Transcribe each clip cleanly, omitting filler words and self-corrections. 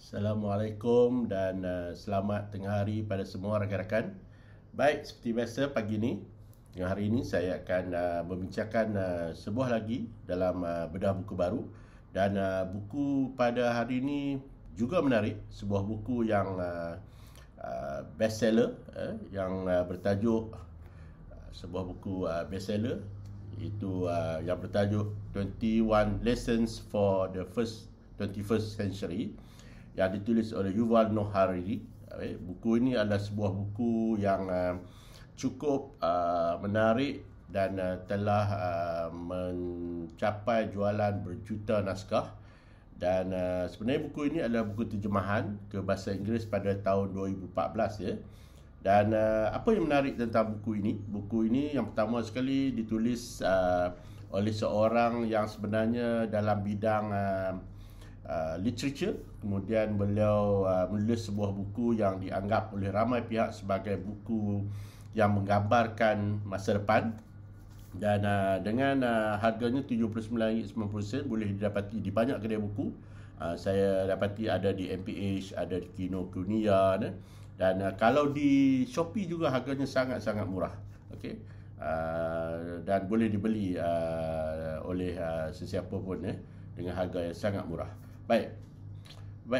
Assalamualaikum dan selamat tengah hari pada semua rakan-rakan. Baik, seperti biasa pagi ini, tengah hari ini saya akan membincangkan sebuah lagi dalam bedah buku baru. Dan buku pada hari ini juga menarik, sebuah buku yang bestseller, yang bertajuk sebuah buku bestseller, itu yang bertajuk 21 Lessons for the 21st Century, yang ditulis oleh Yuval Noah Harari. Buku ini adalah sebuah buku yang cukup menarik dan telah mencapai jualan berjuta naskah. Dan sebenarnya buku ini adalah buku terjemahan ke bahasa Inggeris pada tahun 2014 ya. Dan apa yang menarik tentang buku ini? Buku ini yang pertama sekali ditulis oleh seorang yang sebenarnya dalam bidang literature. Kemudian beliau menulis sebuah buku yang dianggap oleh ramai pihak sebagai buku yang menggambarkan masa depan. Dan dengan harganya RM79.90 boleh didapati di banyak kedai buku. Saya dapati ada di MPH, ada di Kinokuniya, dan kalau di Shopee juga harganya sangat-sangat murah. Okey. Dan boleh dibeli oleh sesiapa pun dengan harga yang sangat murah. Baik,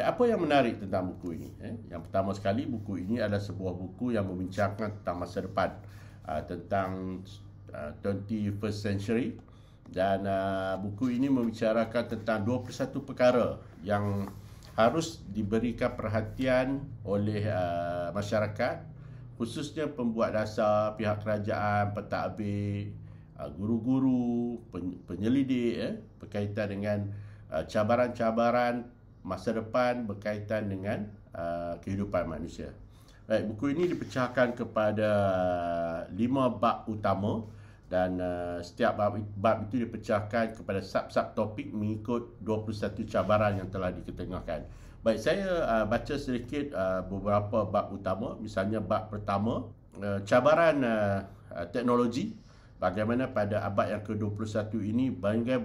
apa yang menarik tentang buku ini? Yang pertama sekali, buku ini adalah sebuah buku yang membincangkan tentang masa depan, tentang 21st century. Dan buku ini membicarakan tentang 21 perkara yang harus diberikan perhatian oleh masyarakat, khususnya pembuat dasar, pihak kerajaan, pentadbir, guru-guru, penyelidik, berkaitan dengan cabaran-cabaran masa depan berkaitan dengan kehidupan manusia. Baik, buku ini dipecahkan kepada 5 bab utama, dan setiap bab itu dipecahkan kepada sub-sub topik mengikut 21 cabaran yang telah diketengahkan. Baik, saya baca sedikit beberapa bab utama. Misalnya bab pertama, cabaran teknologi. Bagaimana pada abad yang ke-21 ini,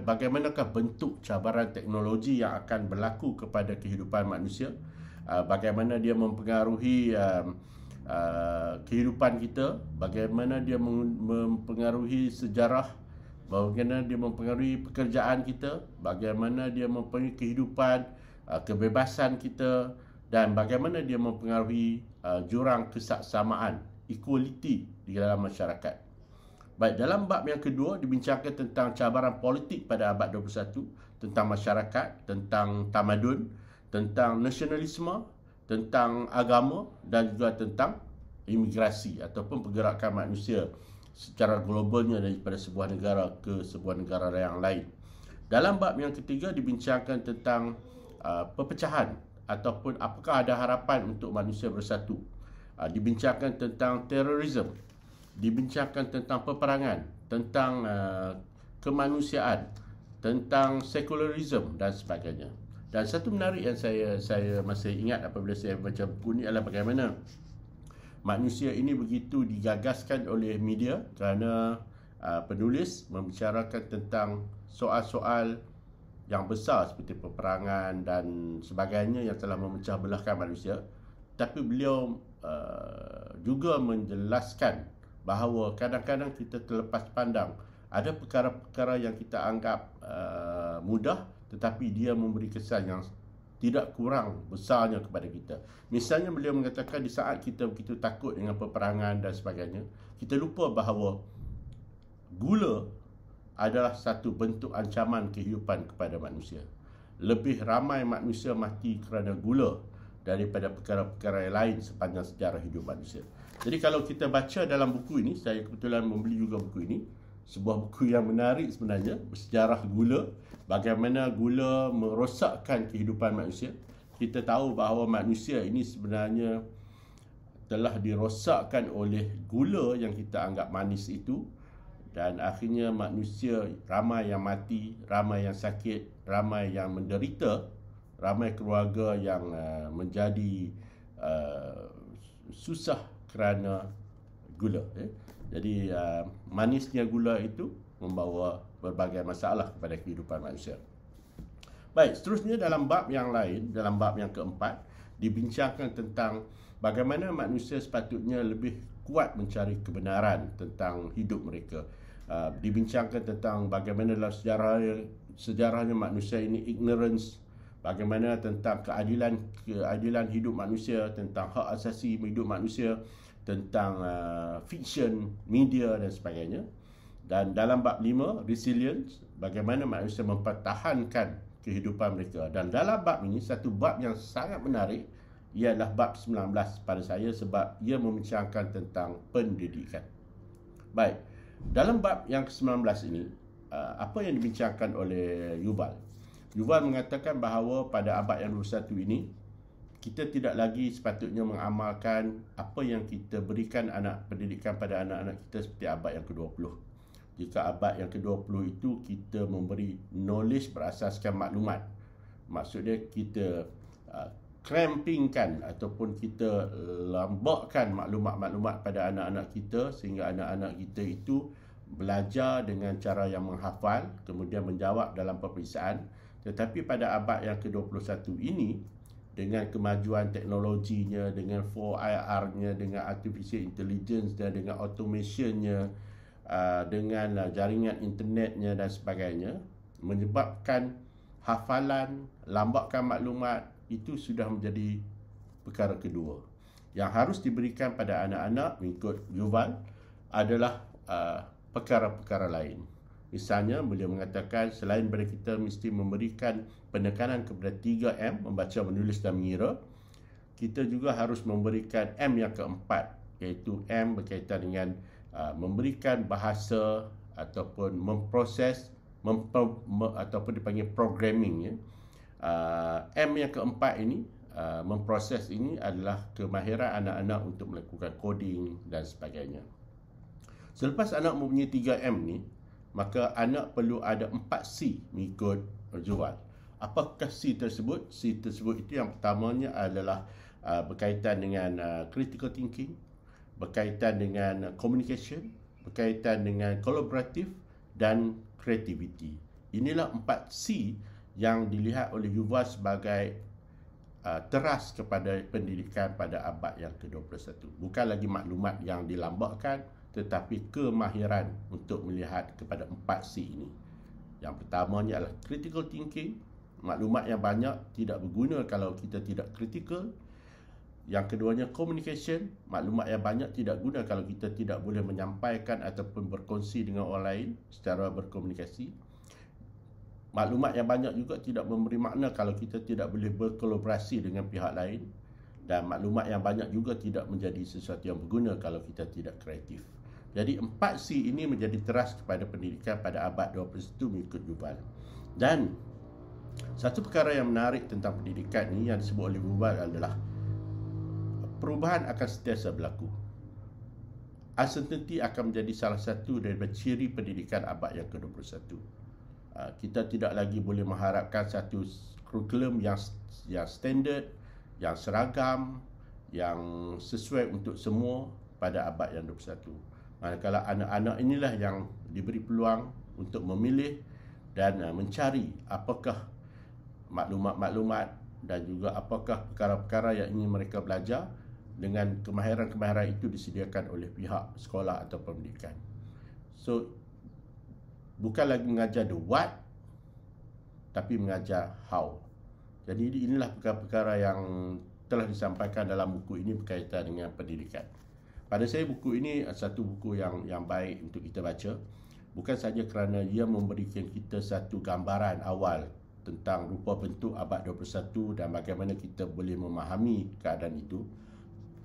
bagaimanakah bentuk cabaran teknologi yang akan berlaku kepada kehidupan manusia, bagaimana dia mempengaruhi kehidupan kita, bagaimana dia mempengaruhi sejarah, bagaimana dia mempengaruhi pekerjaan kita, bagaimana dia mempengaruhi kehidupan, kebebasan kita, dan bagaimana dia mempengaruhi jurang kesaksamaan, equality di dalam masyarakat. Baik, dalam bab yang kedua dibincangkan tentang cabaran politik pada abad 21, tentang masyarakat, tentang tamadun, tentang nasionalisme, tentang agama, dan juga tentang imigrasi ataupun pergerakan manusia secara globalnya daripada sebuah negara ke sebuah negara yang lain. Dalam bab yang ketiga dibincangkan tentang perpecahan ataupun apakah ada harapan untuk manusia bersatu. Dibincangkan tentang terorisme, dibincangkan tentang peperangan, tentang kemanusiaan, tentang sekularisme dan sebagainya. Dan satu menarik yang saya masih ingat apabila saya baca buku ini adalah bagaimana manusia ini begitu digagaskan oleh media, kerana penulis membicarakan tentang soal-soal yang besar seperti peperangan dan sebagainya yang telah memecah belahkan manusia. Tapi beliau juga menjelaskan bahawa kadang-kadang kita terlepas pandang ada perkara-perkara yang kita anggap mudah, tetapi dia memberi kesan yang tidak kurang besarnya kepada kita. Misalnya beliau mengatakan di saat kita begitu takut dengan peperangan dan sebagainya, kita lupa bahawa gula adalah satu bentuk ancaman kehidupan kepada manusia. Lebih ramai manusia mati kerana gula daripada perkara-perkara yang lain sepanjang sejarah hidup manusia. Jadi kalau kita baca dalam buku ini, saya kebetulan membeli juga buku ini, sebuah buku yang menarik sebenarnya, bersejarah gula, bagaimana gula merosakkan kehidupan manusia. Kita tahu bahawa manusia ini sebenarnya telah dirosakkan oleh gula yang kita anggap manis itu, dan akhirnya manusia ramai yang mati, ramai yang sakit, ramai yang menderita, ramai keluarga yang menjadi susah kerana gula. Jadi manisnya gula itu membawa berbagai masalah kepada kehidupan manusia. Baik, seterusnya dalam bab yang lain, dalam bab yang keempat, dibincangkan tentang bagaimana manusia sepatutnya lebih kuat mencari kebenaran tentang hidup mereka. Dibincangkan tentang bagaimana dalam sejarahnya manusia ini ignorance, bagaimana tentang keadilan hidup manusia, tentang hak asasi hidup manusia, tentang fiction, media dan sebagainya. Dan dalam bab 5, resilience, bagaimana manusia mempertahankan kehidupan mereka. Dan dalam bab ini, satu bab yang sangat menarik ialah bab 19 pada saya sebab ia membincangkan tentang pendidikan. Baik, dalam bab yang ke-19 ini, apa yang dibincangkan oleh Yuval? Yuval mengatakan bahawa pada abad yang 21 ini, kita tidak lagi sepatutnya mengamalkan apa yang kita berikan pendidikan pada anak-anak kita seperti abad yang ke-20. Jika abad yang ke-20 itu kita memberi knowledge berasaskan maklumat. Maksudnya kita crampingkan ataupun kita lambakkan maklumat-maklumat pada anak-anak kita sehingga anak-anak kita itu belajar dengan cara yang menghafal kemudian menjawab dalam peperiksaan. Tetapi pada abad yang ke-21 ini, dengan kemajuan teknologinya, dengan 4IR-nya, dengan artificial intelligence dan dengan automationnya, dengan jaringan internetnya dan sebagainya, menyebabkan hafalan, lambakan maklumat itu sudah menjadi perkara kedua. Yang harus diberikan pada anak-anak mengikut Yuval adalah perkara-perkara lain. Misalnya, beliau mengatakan selain daripada kita mesti memberikan penekanan kepada 3M, membaca, menulis dan mengira, kita juga harus memberikan M yang keempat, iaitu M berkaitan dengan memberikan bahasa ataupun memproses ataupun dipanggil programming ya. M yang keempat ini, memproses ini adalah kemahiran anak-anak untuk melakukan coding dan sebagainya. Selepas anak mempunyai 3M ni, maka anak perlu ada 4C mengikut Yuval. Apakah C tersebut? C tersebut itu yang pertamanya adalah berkaitan dengan critical thinking, berkaitan dengan communication, berkaitan dengan collaborative dan creativity. Inilah 4C yang dilihat oleh Yuval sebagai teras kepada pendidikan pada abad yang ke-21. Bukan lagi maklumat yang dilambakkan, tetapi kemahiran untuk melihat kepada 4C ini. Yang pertamanya adalah critical thinking. Maklumat yang banyak tidak berguna kalau kita tidak critical. Yang keduanya communication, maklumat yang banyak tidak guna kalau kita tidak boleh menyampaikan ataupun berkongsi dengan orang lain secara berkomunikasi. Maklumat yang banyak juga tidak memberi makna kalau kita tidak boleh berkolaborasi dengan pihak lain. Dan maklumat yang banyak juga tidak menjadi sesuatu yang berguna kalau kita tidak kreatif. Jadi 4C ini menjadi teras kepada pendidikan pada abad 21 mengikut Yuval. Dan satu perkara yang menarik tentang pendidikan ini yang disebut oleh Yuval adalah perubahan akan sentiasa berlaku. Uncertainty akan menjadi salah satu daripada ciri pendidikan abad yang ke-21. Kita tidak lagi boleh mengharapkan satu kurikulum yang standard, yang seragam, yang sesuai untuk semua pada abad yang 21. Manakala anak-anak inilah yang diberi peluang untuk memilih dan mencari apakah maklumat-maklumat dan juga apakah perkara-perkara yang ingin mereka belajar. Dengan kemahiran-kemahiran itu disediakan oleh pihak sekolah atau pendidikan. So, bukan lagi mengajar the what, tapi mengajar how. Jadi inilah perkara-perkara yang telah disampaikan dalam buku ini berkaitan dengan pendidikan. Pada saya buku ini satu buku yang baik untuk kita baca. Bukan saja kerana ia memberikan kita satu gambaran awal tentang rupa bentuk abad 21 dan bagaimana kita boleh memahami keadaan itu.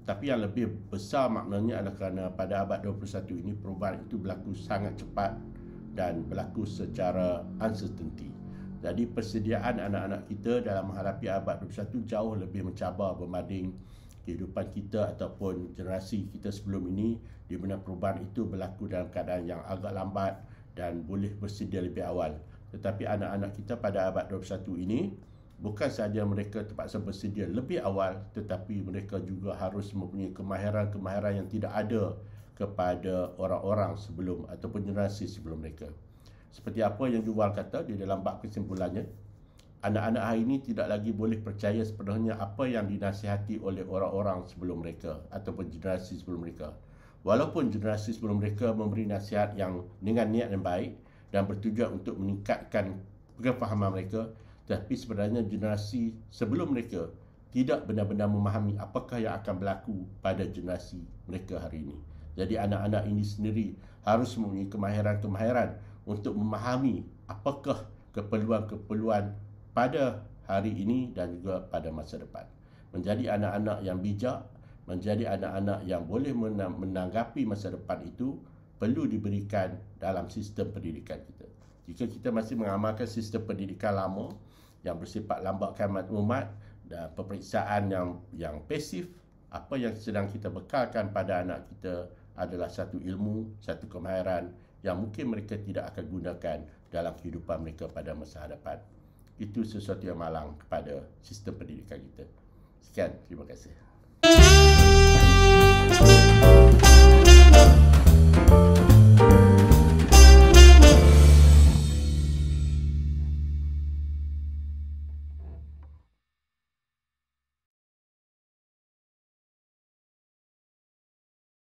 Tapi yang lebih besar maknanya adalah kerana pada abad 21 ini perubahan itu berlaku sangat cepat dan berlaku secara uncertainty. Jadi persediaan anak-anak kita dalam menghadapi abad 21 jauh lebih mencabar berbanding kehidupan kita ataupun generasi kita sebelum ini, di mana perubahan itu berlaku dalam keadaan yang agak lambat dan boleh bersedia lebih awal. Tetapi anak-anak kita pada abad 21 ini, bukan sahaja mereka terpaksa bersedia lebih awal, tetapi mereka juga harus mempunyai kemahiran-kemahiran yang tidak ada kepada orang-orang sebelum ataupun generasi sebelum mereka. Seperti apa yang Yuval kata di dalam bab kesimpulannya, anak-anak hari ini tidak lagi boleh percaya sepenuhnya apa yang dinasihati oleh orang-orang sebelum mereka ataupun generasi sebelum mereka. Walaupun generasi sebelum mereka memberi nasihat yang dengan niat yang baik dan bertujuan untuk meningkatkan kefahaman mereka, tapi sebenarnya generasi sebelum mereka tidak benar-benar memahami apakah yang akan berlaku pada generasi mereka hari ini. Jadi anak-anak ini sendiri harus mempunyai kemahiran-kemahiran untuk memahami apakah keperluan-keperluan pada hari ini dan juga pada masa depan. Menjadi anak-anak yang bijak, menjadi anak-anak yang boleh menanggapi masa depan itu perlu diberikan dalam sistem pendidikan kita. Jika kita masih mengamalkan sistem pendidikan lama yang bersifat lambatkan maklumat dan peperiksaan yang pasif, apa yang sedang kita bekalkan pada anak kita adalah satu ilmu, satu kemahiran yang mungkin mereka tidak akan gunakan dalam kehidupan mereka pada masa hadapan. Itu sesuatu yang malang kepada sistem pendidikan kita. Sekian, terima kasih.